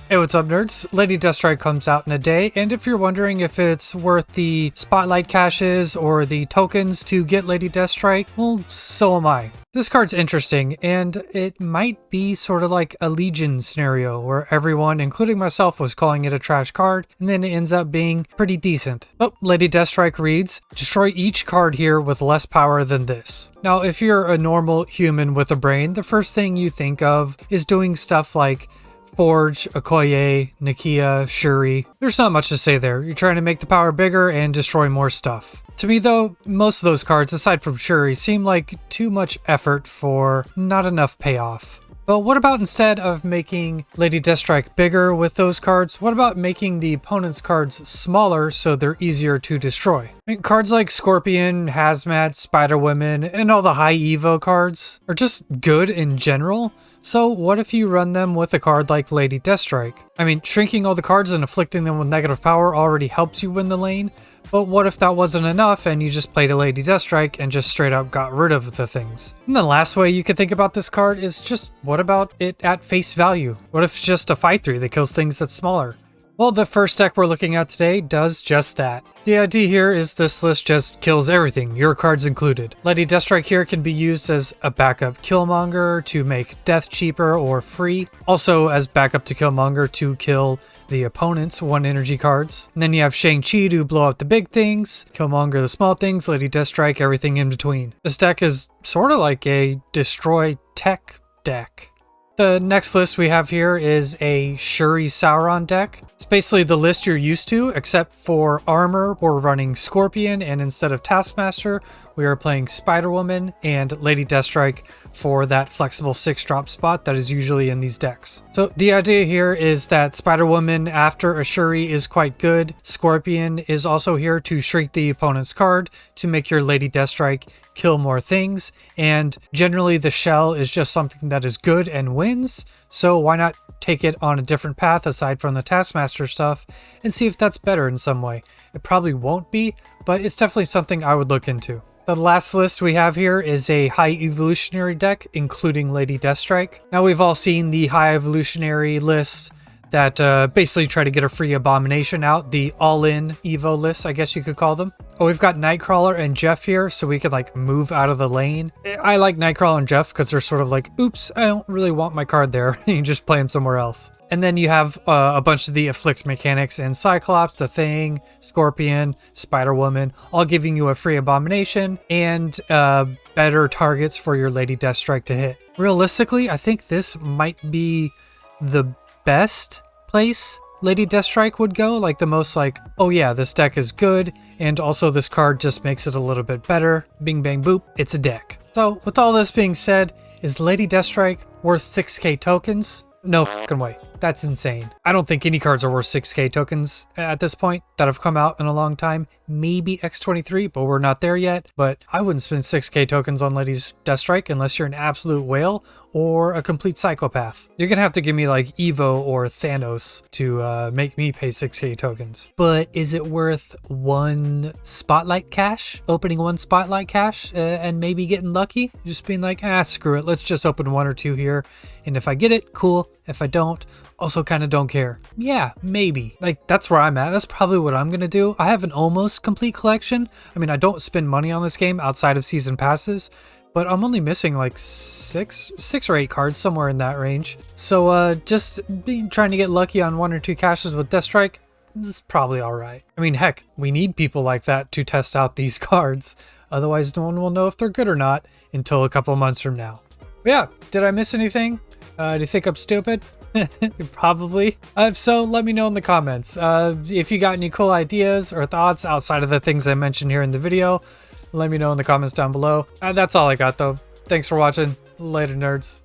Hey, what's up nerds? Lady Deathstrike comes out in a day, and if you're wondering if it's worth the spotlight caches or the tokens to get Lady Deathstrike, well, so am I. This card's interesting, and it might be sort of like a Legion scenario where everyone, including myself, was calling it a trash card, and then it ends up being pretty decent. Oh, Lady Deathstrike reads, destroy each card here with less power than this. Now, if you're a normal human with a brain, the first thing you think of is doing stuff like Forge, Okoye, Nakia, Shuri. There's not much to say there. You're trying to make the power bigger and destroy more stuff. To me though, most of those cards, aside from Shuri, seem like too much effort for not enough payoff. But what about instead of making Lady Deathstrike bigger with those cards, what about making the opponent's cards smaller so they're easier to destroy? I mean, cards like Scorpion, Hazmat, Spider-Woman, and all the high Evo cards are just good in general. So what if you run them with a card like Lady Deathstrike? I mean, shrinking all the cards and afflicting them with negative power already helps you win the lane, but what if that wasn't enough and you just played a Lady Deathstrike and just straight up got rid of the things? And the last way you could think about this card is just, what about it at face value? What if it's just a 5/3 that kills things that's smaller? Well, the first deck we're looking at today does just that. The idea here is this list just kills everything, your cards included. Lady Deathstrike here can be used as a backup Killmonger to make death cheaper or free. Also as backup to Killmonger to kill the opponent's 1 energy cards. And then you have Shang-Chi to blow up the big things, Killmonger the small things, Lady Deathstrike, everything in between. This deck is sort of like a destroy tech deck. The next list we have here is a Shuri Sauron deck. It's basically the list you're used to, except for armor, we're running Scorpion, and instead of Taskmaster, we are playing Spider-Woman and Lady Deathstrike for that flexible 6-drop spot that is usually in these decks. So the idea here is that Spider-Woman after a Shuri is quite good. Scorpion is also here to shrink the opponent's card to make your Lady Deathstrike kill more things, and generally the shell is just something that is good and wins, so why not take it on a different path aside from the Taskmaster stuff and see if that's better in some way. It probably won't be, but it's definitely something I would look into. The last list we have here is a high evolutionary deck, including Lady Deathstrike. Now we've all seen the high evolutionary list that basically try to get a free abomination out, the all-in Evo list, I guess you could call them. Oh, we've got Nightcrawler and Jeff here, so we could like move out of the lane. I like Nightcrawler and Jeff because they're sort of like, oops, I don't really want my card there. You can just play them somewhere else. And then you have a bunch of the Afflict mechanics and Cyclops, The Thing, Scorpion, Spider-Woman, all giving you a free abomination and better targets for your Lady Deathstrike to hit. Realistically, I think this might be the best place Lady Deathstrike would go, like the most like, oh yeah, this deck is good, and also this card just makes it a little bit better. Bing bang boop, it's a deck. So with all this being said, is Lady Deathstrike worth 6k tokens? No fucking way. That's insane. I don't think any cards are worth 6k tokens at this point that have come out in a long time. Maybe X23, but we're not there yet. But I wouldn't spend 6k tokens on Lady Deathstrike unless you're an absolute whale or a complete psychopath. You're gonna have to give me like Evo or Thanos to make me pay 6k tokens. But is it worth one spotlight cache? Opening one spotlight cache and maybe getting lucky? Just being like, screw it. Let's just open 1 or 2 here. And if I get it, cool. If I don't, also kind of don't care. Yeah, maybe. Like, that's where I'm at. That's probably what I'm going to do. I have an almost complete collection. I mean, I don't spend money on this game outside of season passes, but I'm only missing like 6 or 8 cards, somewhere in that range. So just trying to get lucky on 1 or 2 caches with Deathstrike is probably all right. I mean, heck, we need people like that to test out these cards. Otherwise, no one will know if they're good or not until a couple months from now. But yeah, did I miss anything? Do you think I'm stupid? Probably. So let me know in the comments. If you got any cool ideas or thoughts outside of the things I mentioned here in the video, let me know in the comments down below. That's all I got though. Thanks for watching. Later, nerds.